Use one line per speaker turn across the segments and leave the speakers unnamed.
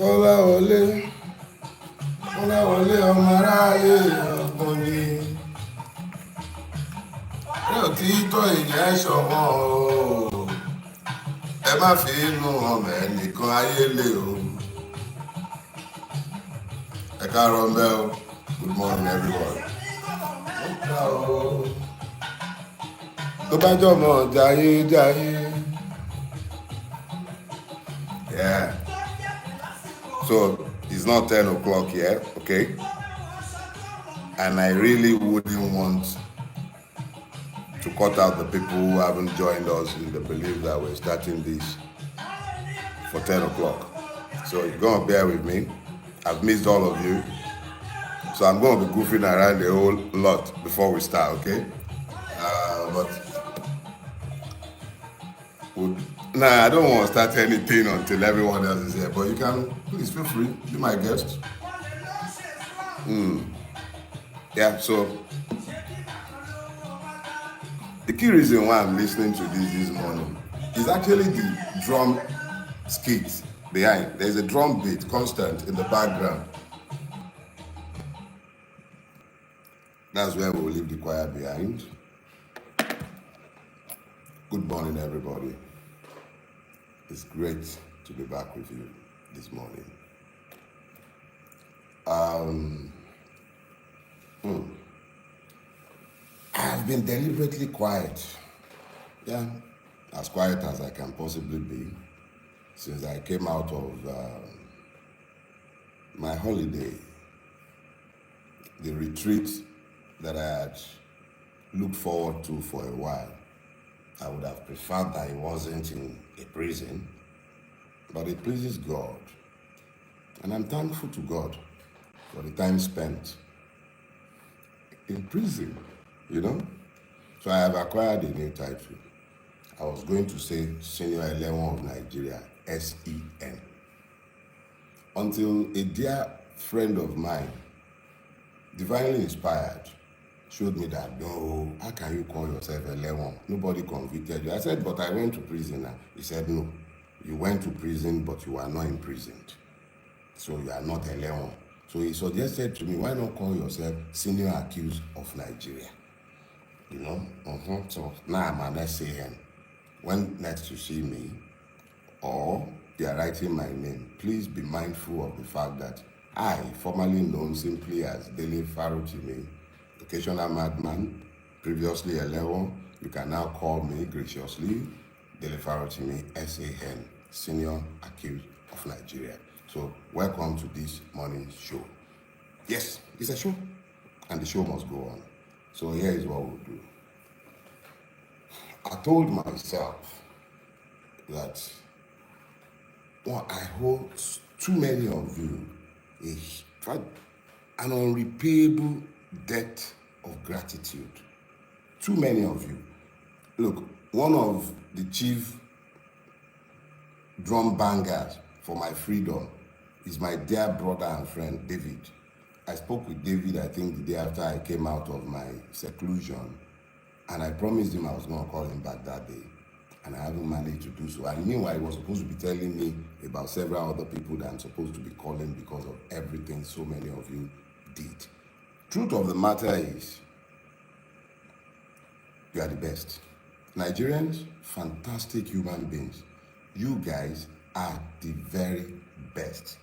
Kọ́láwọlé Kọ́láwọlé ọmọ aráyé ọkùnrin yóò tí tọ́ ìyẹn ṣọ̀wọ́n o ẹ má fi inú ọmọ ẹnìkan ayé lé o. Ẹ káàárọ̀ ń bẹ́ o. Good morning everybody. Tó bá jọmọ jayé. Yeah. So it's not 10 o'clock yet, okay? And I really wouldn't want to cut out the people who haven't joined us in the belief that we're starting this for 10 o'clock. So you're going to bear with me. I've missed all of you. So I'm going to be goofing around a whole lot before we start, okay? I don't want to start anything until everyone else is here. But you can, please feel free, be my guest. Yeah, so the key reason why I'm listening to this morning is actually the drum skit behind. There's a drum beat constant in the background. That's where we'll leave the choir behind. Good morning, everybody. It's great to be back with you this morning. I've been deliberately quiet. Yeah, as quiet as I can possibly be since I came out of my holiday, the retreat that I had looked forward to for a while. I would have preferred that it wasn't in a prison, but it pleases God. And I'm thankful to God for the time spent in prison, you know? So I have acquired a new title. I was going to say Senior 11 of Nigeria, SEN. Until a dear friend of mine, divinely inspired, showed me that, no, how can you call yourself 11? Nobody convicted you. I said, but I went to prison. He said, no, you went to prison, but you are not imprisoned. So you are not 11. So he suggested to me, why not call yourself Senior Accused of Nigeria? You know? So now I'm an SAN. When next you see me, or they are writing my name, please be mindful of the fact that I, formerly known simply as Dele Farotimi, occasional madman, previously 11, you can now call me graciously Dele Farotimi, SAN, Senior Accused of Nigeria. So welcome to this morning's show. Yes, it's a show, and the show must go on. So here is what we'll do. I told myself that I hold too many of you an unrepayable debt of gratitude. Too many of you. Look, one of the chief drum bangers for my freedom is my dear brother and friend, David. I spoke with David, I think, the day after I came out of my seclusion, and I promised him I was going to call him back that day, and I haven't managed to do so. And meanwhile, he was supposed to be telling me about several other people that I'm supposed to be calling because of everything so many of you did. Truth of the matter is, you are the best. Nigerians, fantastic human beings. You guys are the very best.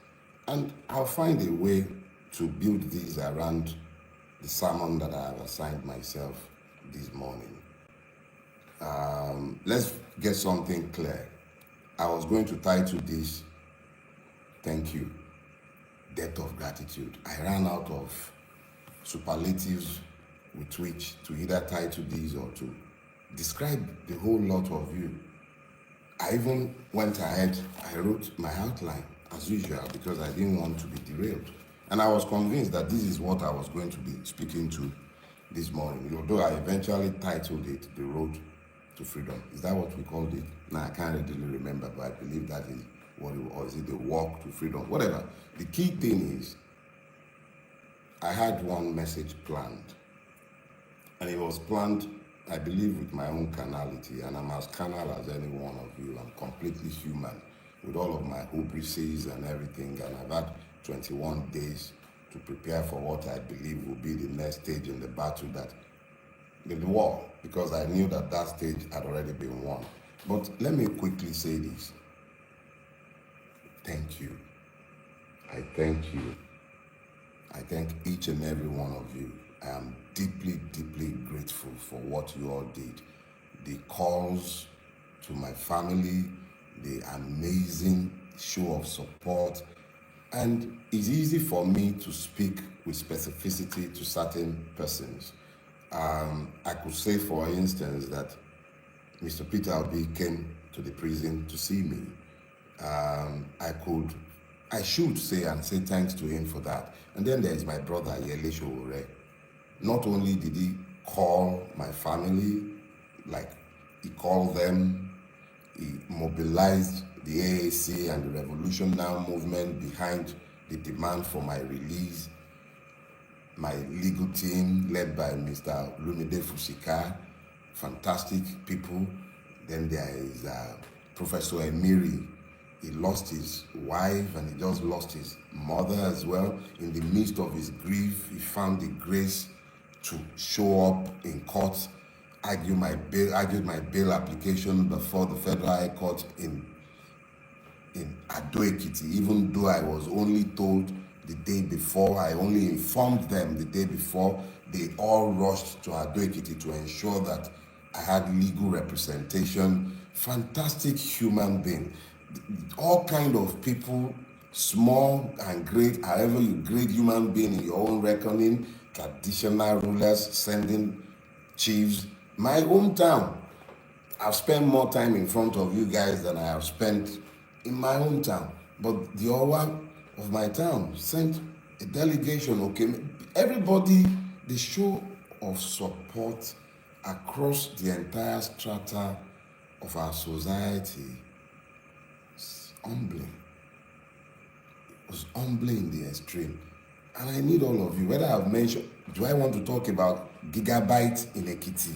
And I'll find a way to build these around the sermon that I have assigned myself this morning. Let's get something clear. I was going to title this, Thank You, Debt of Gratitude. I ran out of superlatives with which to either title these or to describe the whole lot of you. I even went ahead, I wrote my outline as usual because I didn't want to be derailed. And I was convinced that this is what I was going to be speaking to this morning, although I eventually titled it The Road to Freedom. Is that what we called it? No, I can't really remember, but I believe that is what it was. Or is it The Walk to Freedom? Whatever. The key thing is, I had one message planned, and it was planned, I believe, with my own carnality, and I'm as carnal as any one of you. I'm completely human. with all of my hubrises and everything, and I've had 21 days to prepare for what I believe will be the next stage in the battle, that in the war, because I knew that that stage had already been won. But let me quickly say this. Thank you. I thank you. I thank each and every one of you. I am deeply, deeply grateful for what you all did. The calls to my family, the amazing show of support. And it's easy for me to speak with specificity to certain persons. I could say, for instance, that Mr. Peter Obi came to the prison to see me. I should say and say thanks to him for that. And then there is my brother Yele Showore. Not only did he call my family, like he called them, he mobilized the AAC and the Revolution Now movement behind the demand for my release. My legal team, led by Mr. Lumide Fusika, fantastic people. Then there is Professor Emiri. He lost his wife and he just lost his mother as well. In the midst of his grief, he found the grace to show up in court, argued my bail application before the Federal High Court in Ado Ekiti, even though I was only told the day before. I only informed them the day before. They all rushed to Ado Ekiti to ensure that I had legal representation. Fantastic human being. All kind of people, small and great, however you grade human being in your own reckoning, traditional rulers, sending chiefs. My hometown, I've spent more time in front of you guys than I have spent in my hometown. But the Owa of my town sent a delegation, okay? Everybody, the show of support across the entire strata of our society is humbling. It was humbling in the extreme. And I need all of you, whether I've mentioned, do I want to talk about Gigabyte in Ekiti,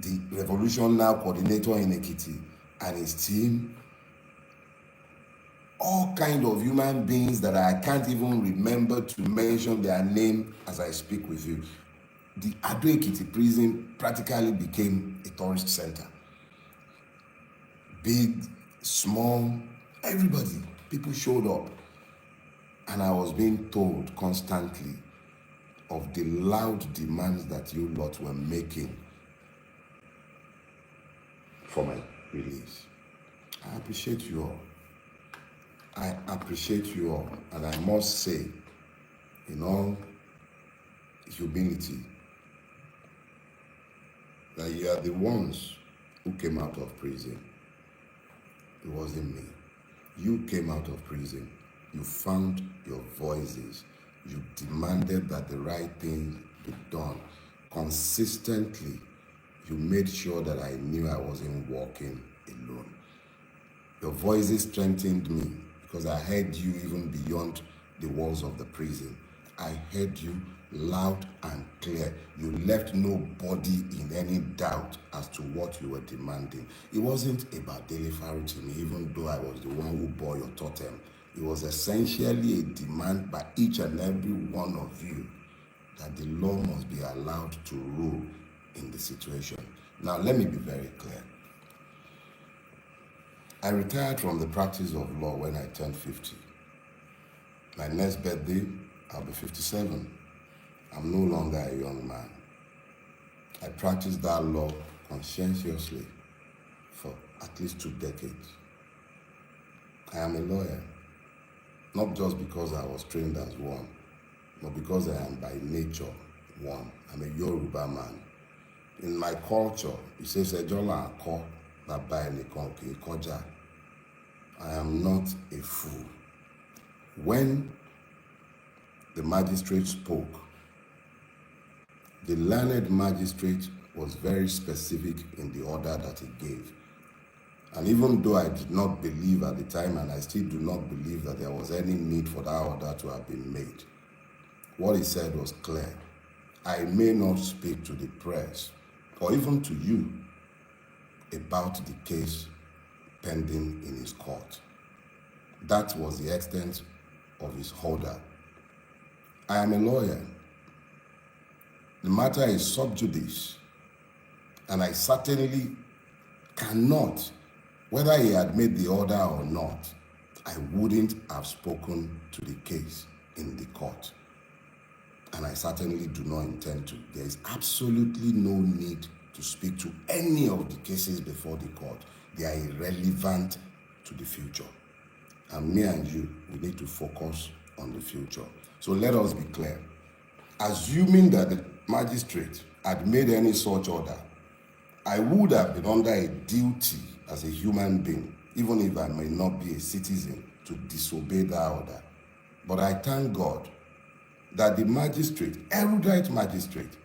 the Revolution Now coordinator in Ekiti, and his team, all kind of human beings that I can't even remember to mention their name as I speak with you. The Ado Ekiti prison practically became a tourist center. Big, small, everybody, people showed up. And I was being told constantly of the loud demands that you lot were making for my release. I appreciate you all. I appreciate you all. And I must say, in all humility, that you are the ones who came out of prison. It wasn't me. You came out of prison. You found your voices. You demanded that the right thing be done. Consistently, you made sure that I knew I wasn't walking alone. Your voices strengthened me because I heard you even beyond the walls of the prison. I heard you loud and clear. You left nobody in any doubt as to what you were demanding. It wasn't about Dele Farotimi, even though I was the one who bore your totem. It was essentially a demand by each and every one of you that the law must be allowed to rule in the situation. Now, let me be very clear. I retired from the practice of law when I turned 50. My next birthday, I'll be 57. I'm no longer a young man. I practiced that law conscientiously for at least 2 decades. I am a lawyer, not just because I was trained as one, but because I am by nature one. I'm a Yoruba man. In my culture, it says, Ejola Ako, Baba Enikonke Koja. I am not a fool. When the magistrate spoke, the learned magistrate was very specific in the order that he gave. And even though I did not believe at the time, and I still do not believe that there was any need for that order to have been made, what he said was clear. I may not speak to the press or even to you about the case pending in his court. That was the extent of his order. I am a lawyer. The matter is sub judice, and I certainly cannot, whether he had made the order or not, I wouldn't have spoken to the case in the court. And I certainly do not intend to. There is absolutely no need to speak to any of the cases before the court. They are irrelevant to the future. And me and you, we need to focus on the future. So let us be clear. Assuming that the magistrate had made any such order, I would have been under a duty as a human being, even if I may not be a citizen, to disobey that order. But I thank God that the magistrate, erudite magistrate,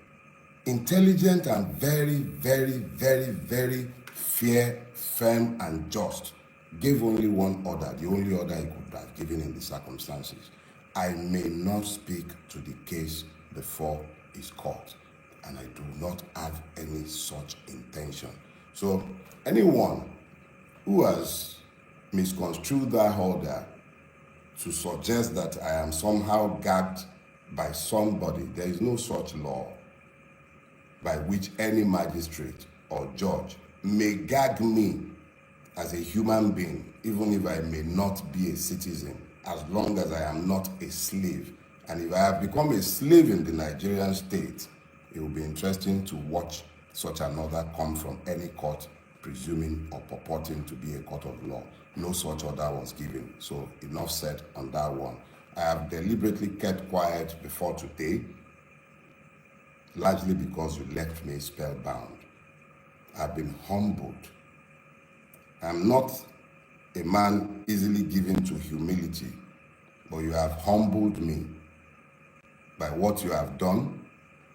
intelligent and very, very, very, very fair, firm, and just, gave only one order, the only order he could have given in the circumstances. I may not speak to the case before his court, and I do not have any such intention. So anyone who has misconstrued that order to suggest that I am somehow gagged by somebody, there is no such law by which any magistrate or judge may gag me as a human being, even if I may not be a citizen, as long as I am not a slave. And if I have become a slave in the Nigerian state, it will be interesting to watch such an order come from any court, presuming or purporting to be a court of law. No such order was given. So enough said on that one. I have deliberately kept quiet before today, largely because you left me spellbound. I've been humbled. I'm not a man easily given to humility, but you have humbled me by what you have done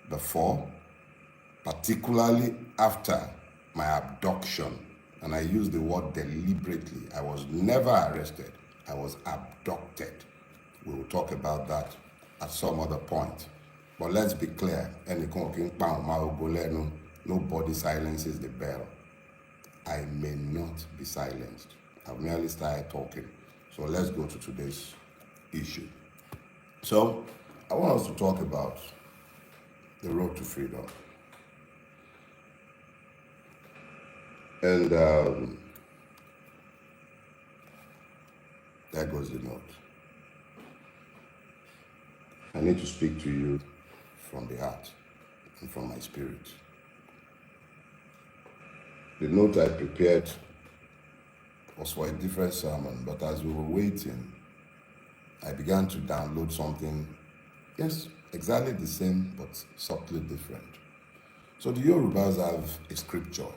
before, particularly after my abduction. And I use the word deliberately. I was never arrested. I was abducted. We will talk about that at some other point. But let's be clear. Nobody silences the bell. I may not be silenced. I've merely started talking. So let's go to today's issue. So I want us to talk about the road to freedom. And there goes the note. I need to speak to you from the heart and from my spirit. The note I prepared was for a different sermon, but as we were waiting, I began to download something, yes, exactly the same, but subtly different. So the Yorubas have a scripture,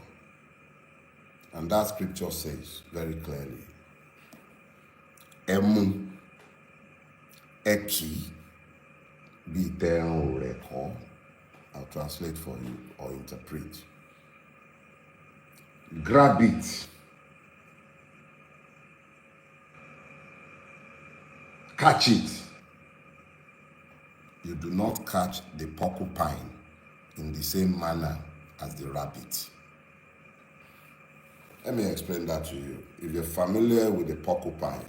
and that scripture says very clearly, Emu, Eki, Biteran Reko. I'll translate for you or interpret. Grab it. Catch it. You do not catch the porcupine in the same manner as the rabbit. Let me explain that to you. If you're familiar with the porcupine,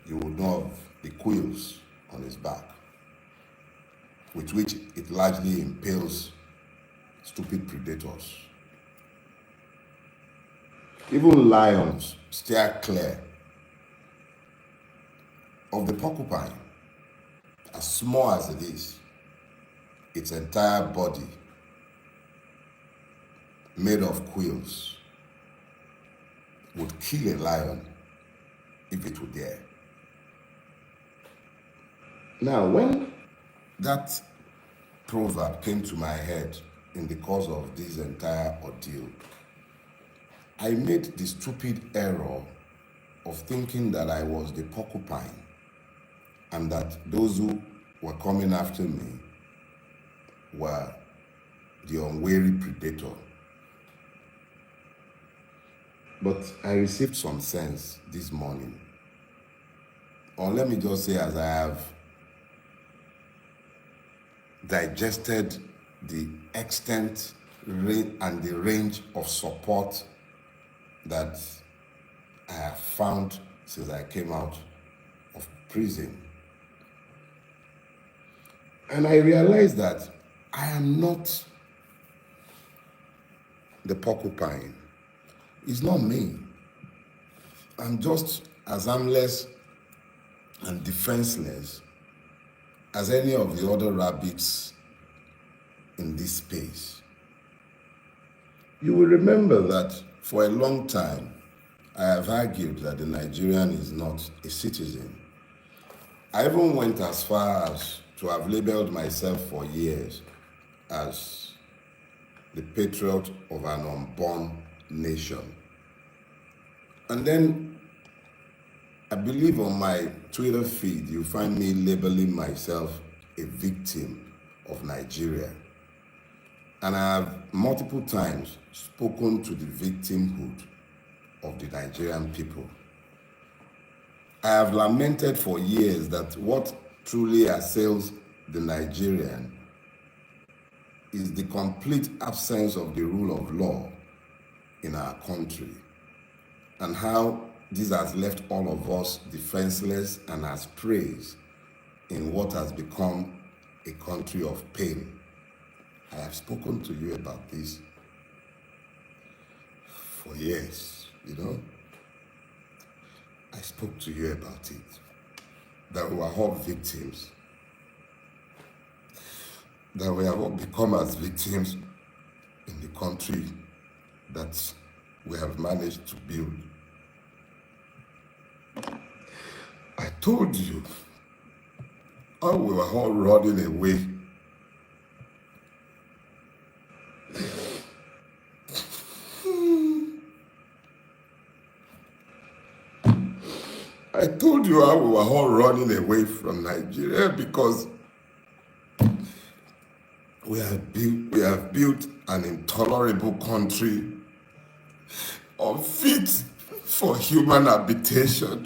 you will know of the quills on its back, with which it largely impales stupid predators. Even lions steer clear of the porcupine. As small as it is, its entire body made of quills would kill a lion if it would dare. Now, when that proverb came to my head in the course of this entire ordeal, I made the stupid error of thinking that I was the porcupine and that those who were coming after me were the unwary predator. But I received some sense this morning. Or let me just say, as I have digested the extent and the range of support that I have found since I came out of prison. And I realized that I am not the porcupine. It's not me. I'm just as harmless and defenseless as any of the other rabbits in this space. You will remember that for a long time, I have argued that the Nigerian is not a citizen. I even went as far as to have labeled myself for years as the patriot of an unborn nation. And then I believe on my Twitter feed, you find me labeling myself a victim of Nigeria. And I have multiple times spoken to the victimhood of the Nigerian people. I have lamented for years that what truly assails the Nigerian is the complete absence of the rule of law in our country, and how this has left all of us defenseless and as praise in what has become a country of pain. I have spoken to you about this for years, I spoke to you about it, that we are all victims, that we have all become as victims in the country that we have managed to build. I told you how we were all running away. I told you how we were all running away from Nigeria because we have built an intolerable country unfit for human habitation.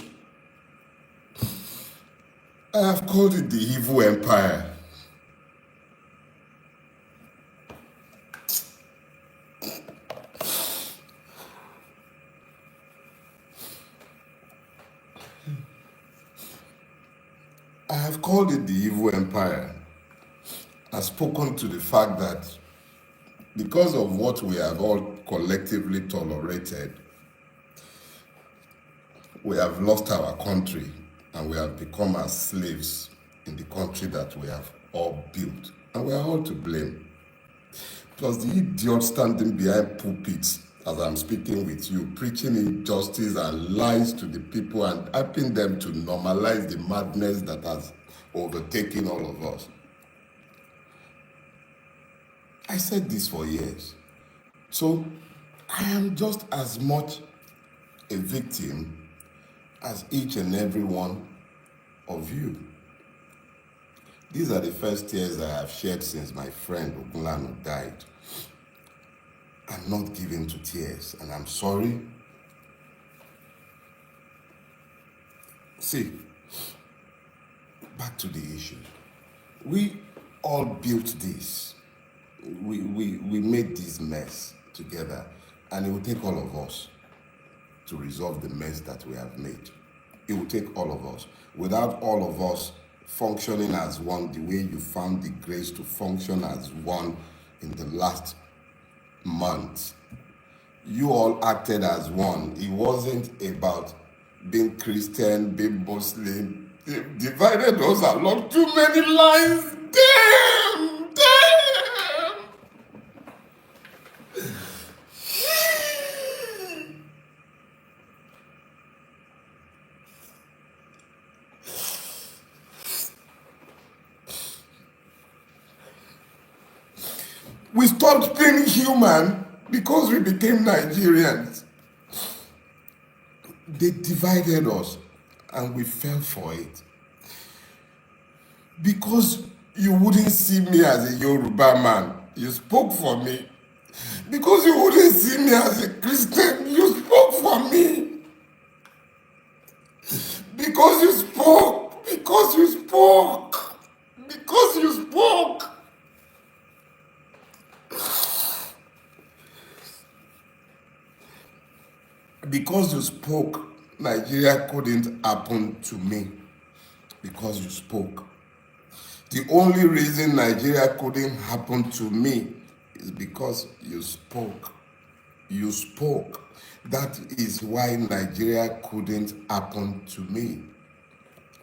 I have called it the evil empire. I have called it the evil empire. I've spoken to the fact that because of what we have all collectively tolerated, we have lost our country and we have become as slaves in the country that we have all built. And we are all to blame. Plus the idiot standing behind pulpits as I'm speaking with you, preaching injustice and lies to the people and helping them to normalize the madness that has overtaken all of us. I said this for years. So I am just as much a victim as each and every one of you. These are the first tears I have shed since my friend Ogunlanu died. I'm not given to tears, and I'm sorry. See, back to the issue. We all built this. We made this mess together, and it will take all of us to resolve the mess that we have made. It will take all of us. Without all of us functioning as one, the way you found the grace to function as one in the last month, you all acted as one. It wasn't about being Christian, being Muslim. They divided us along too many lines. Damn! We stopped being human because we became Nigerians. They divided us and we fell for it. Because you wouldn't see me as a Yoruba man, you spoke for me. Because you wouldn't see me as a Christian, you spoke for me. Because you spoke. Because you spoke. Because you spoke. Because you spoke, Nigeria couldn't happen to me because you spoke. The only reason Nigeria couldn't happen to me is because you spoke. You spoke. That is why Nigeria couldn't happen to me.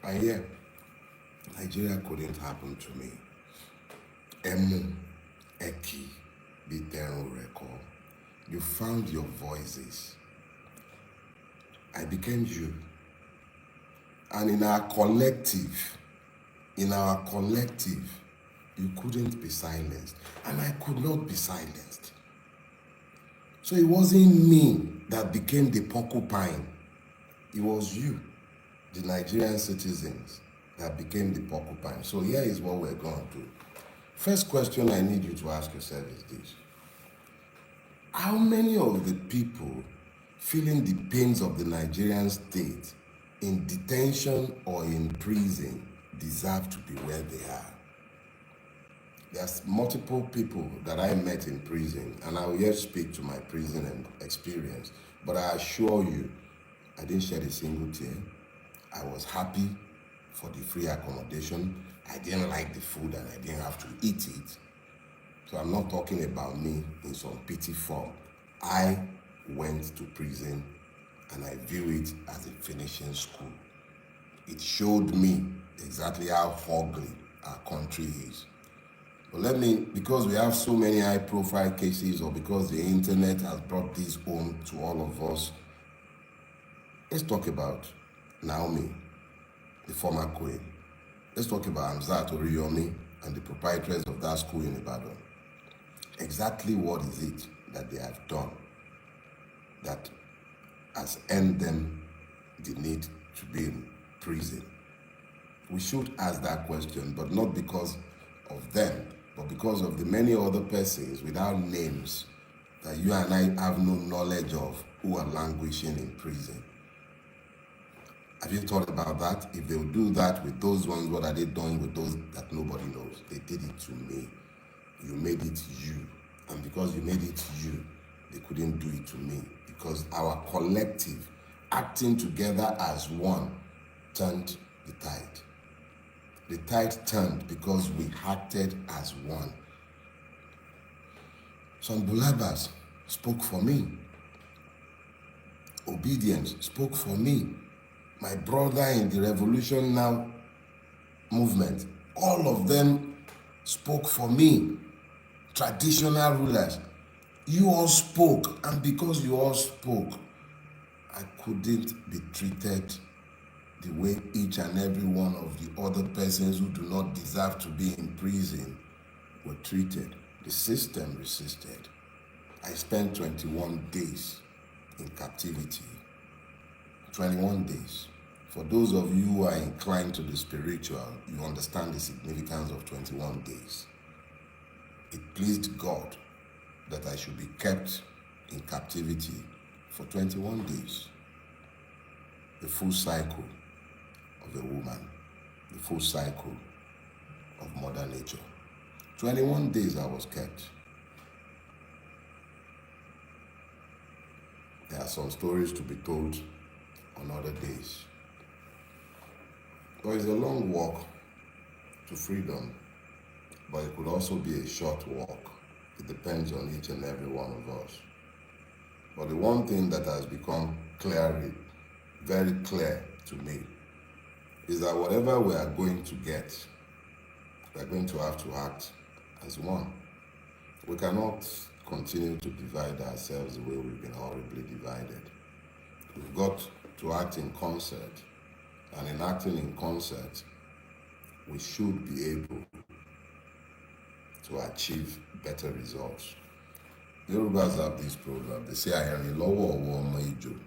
And yeah, Nigeria couldn't happen to me. Emu, Eki, Biteru Reko. You found your voices. I became you. And in our collective, you couldn't be silenced. And I could not be silenced. So it wasn't me that became the porcupine. It was you, the Nigerian citizens, that became the porcupine. So here is what we're going to do. First question I need you to ask yourself is this. How many of the people feeling the pains of the Nigerian state in detention or in prison deserve to be where they are? There's multiple people that I met in prison, and I will yet speak to my prison experience. But I assure you, I didn't shed a single tear. I was happy for the free accommodation. I didn't like the food and I didn't have to eat it. So I'm not talking about me in some pity form. I went to prison and I view it as a finishing school. It showed me exactly how ugly our country is. But because we have so many high profile cases, or because the internet has brought this home to all of us, let's talk about Naomi, the former queen. Let's talk about Hamzat Oriyomi and the proprietors of that school in Ibadan. Exactly what is it that they have done that has earned them the need to be in prison? We should ask that question, but not because of them, but because of the many other persons without names that you and I have no knowledge of who are languishing in prison. Have you thought about that? If they would do that with those ones, what are they doing with those that nobody knows? They did it to me. You made it you. And because you made it you, they couldn't do it to me. Because our collective, acting together as one, turned the tide. The tide turned because we acted as one. Some Bulabas spoke for me. Obedience spoke for me. My brother in the Revolution Now movement, all of them spoke for me. Traditional rulers, you all spoke, and because you all spoke, I couldn't be treated the way each and every one of the other persons who do not deserve to be in prison were treated. The system resisted. I spent 21 days in captivity. 21 days. For those of you who are inclined to the spiritual, you understand the significance of 21 days. It pleased God that I should be kept in captivity for 21 days. The full cycle of a woman, the full cycle of Mother Nature. 21 days I was kept. There are some stories to be told on other days. But it's a long walk to freedom, but it could also be a short walk. It depends on each and every one of us. But the one thing that has become very clear to me, is that whatever we are going to get, we are going to have to act as one. We cannot continue to divide ourselves the way we've been horribly divided. We've got to act in concert, and in acting in concert, we should be able to achieve better results. Yorubas have this proverb. They say, "Ayani lowo owo omo ijo,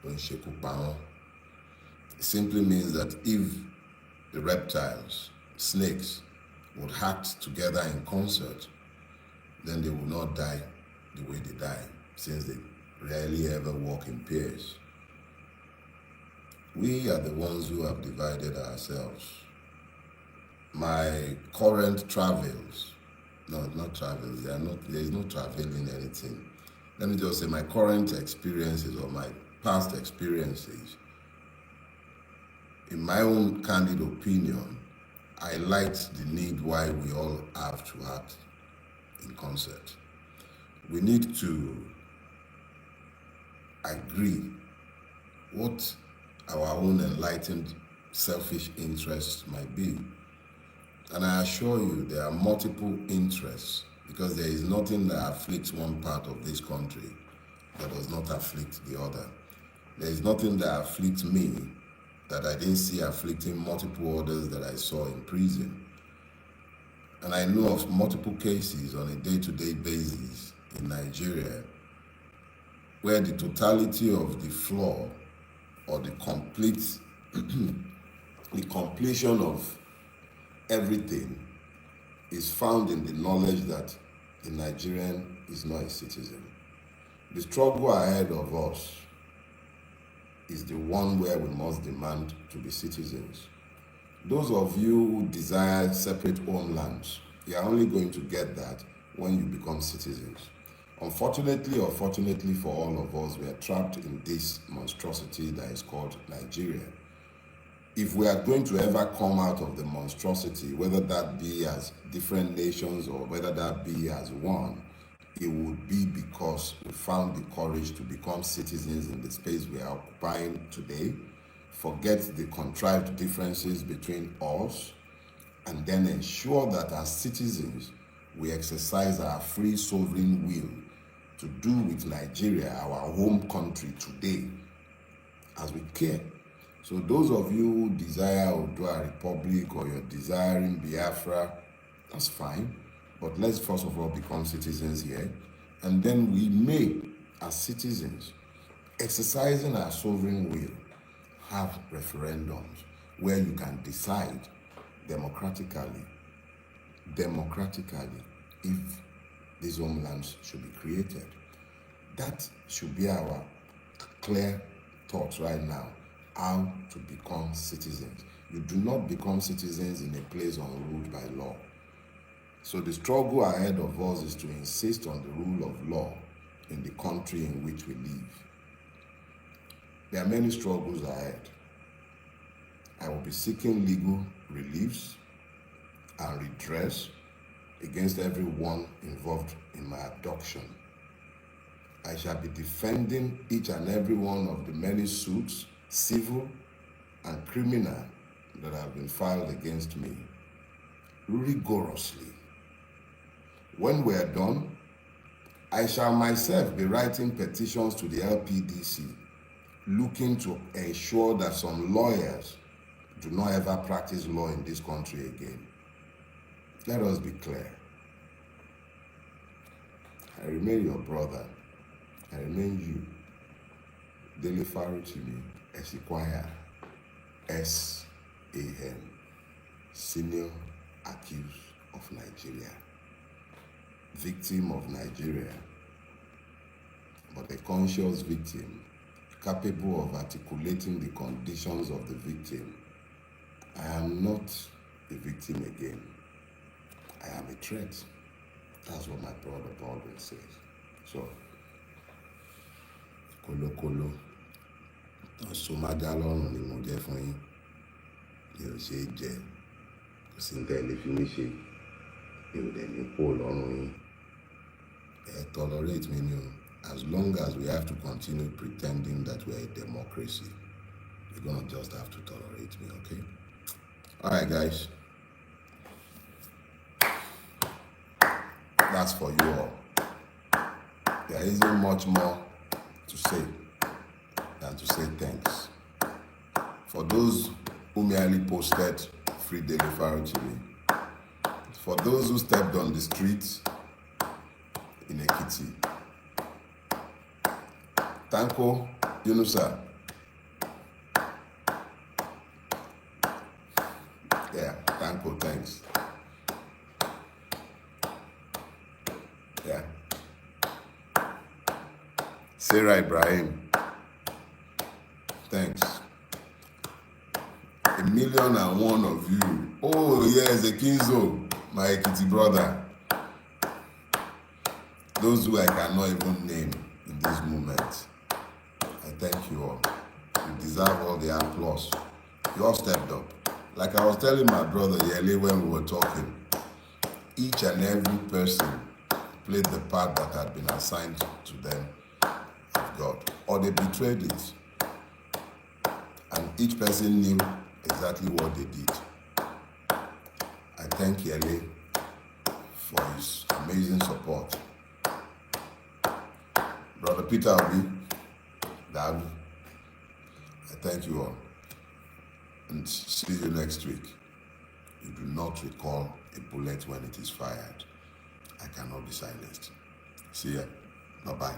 don sheku pa won." It simply means that if the reptiles, snakes, would act together in concert, then they will not die the way they die, since they rarely ever walk in pairs. We are the ones who have divided ourselves. My current travels, no, not travels, there is no traveling anything. Let me just say my current experiences or my past experiences in my own candid opinion, I liked the need why we all have to act in concert. We need to agree what our own enlightened selfish interests might be. And I assure you, there are multiple interests, because there is nothing that afflicts one part of this country that does not afflict the other. There is nothing that afflicts me that I didn't see afflicting multiple others that I saw in prison. And I know of multiple cases on a day-to-day basis in Nigeria where the totality of the flaw or the completion of everything is found in the knowledge that the Nigerian is not a citizen. The struggle ahead of us is the one where we must demand to be citizens. Those of you who desire separate homelands, you are only going to get that when you become citizens. Unfortunately or fortunately for all of us, we are trapped in this monstrosity that is called Nigeria. If we are going to ever come out of the monstrosity, whether that be as different nations or whether that be as one, it would be because we found the courage to become citizens in the space we are occupying today, forget the contrived differences between us, and then ensure that as citizens, we exercise our free sovereign will to do with Nigeria, our home country today, as we care. So those of you who desire Oodua Republic or you're desiring Biafra, that's fine. But let's first of all become citizens here. And then we may, as citizens, exercising our sovereign will, have referendums where you can decide democratically, if these homelands should be created. That should be our clear thoughts right now, how to become citizens. You do not become citizens in a place unruled by law. So the struggle ahead of us is to insist on the rule of law in the country in which we live. There are many struggles ahead. I will be seeking legal reliefs and redress against everyone involved in my abduction. I shall be defending each and every one of the many suits, civil and criminal, that have been filed against me rigorously. When we are done, I shall myself be writing petitions to the LPDC, looking to ensure that some lawyers do not ever practice law in this country again. Let us be clear. I remain your brother. I remain you, Dele Farotimi, Esquire, S.A.N., Senior Accused of Nigeria, victim of Nigeria, but a conscious victim, capable of articulating the conditions of the victim. I am not a victim again. I am a threat. That's what my brother Baldwin says. So, kolo somadalon ni mo jẹ fún yín. Mi ò ṣe jẹ, kò sí ní tẹ́lẹ̀ fi mí ṣe. Mi ò dẹ̀ ní kó lọ́rùn yín. Tolerate me, as long as we have to continue pretending that we're a democracy. You're gonna just have to tolerate me, okay? All right, guys. That's for you all. There isn't much more to say than to say thanks. For those who merely posted free Dele Farotimi, for those who stepped on the streets in Ekiti, Tanko Yunusa, yeah, Tanko, thanks. Yeah. Sarah Ibrahim, thanks. 1,000,001 of you. Oh yes, Ekinzo, my Ekiti brother. Those who I cannot even name in this moment, I thank you all. You deserve all the applause You all stepped up. Like I was telling my brother Yele when we were talking, each and every person played the part that had been assigned to them of God, or they betrayed it. And each person knew exactly what they did. I thank Yele for his amazing support. Brother Peter Obi, Dad, I thank you all. And see you next week. You do not recall a bullet when it is fired. I cannot be silenced. See ya. Bye-bye.